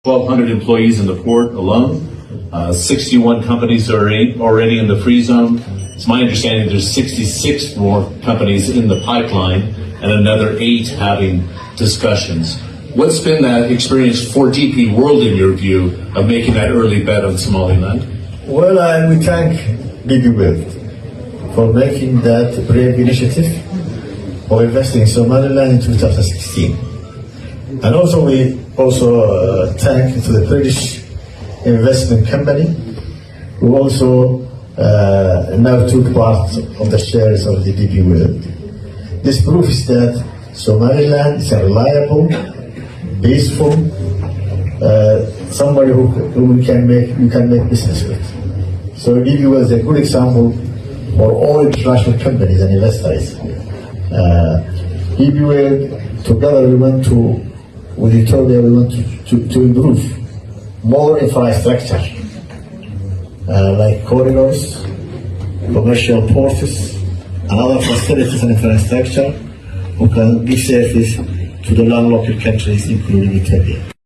1,200 employees in the port alone. 61 companies are already in the free zone. It's my understanding there's 66 more companies in the pipeline and another 8 having discussions. What's been that experience for DP World in your view of making that early bet on Somaliland? Well, we thank DP World for making that brave initiative of investing in Somaliland in 2016. And also we thank to the British investment company who also now took part of the shares of the DP World. This proves that Somaliland is a reliable, peaceful, somebody who you can make business with. So DP World is a good example for all international companies and investors. DP World, together with Ethiopia, we want to improve more infrastructure, like corridors, commercial ports, and other facilities and infrastructure who can give service to the landlocked countries, including Ethiopia.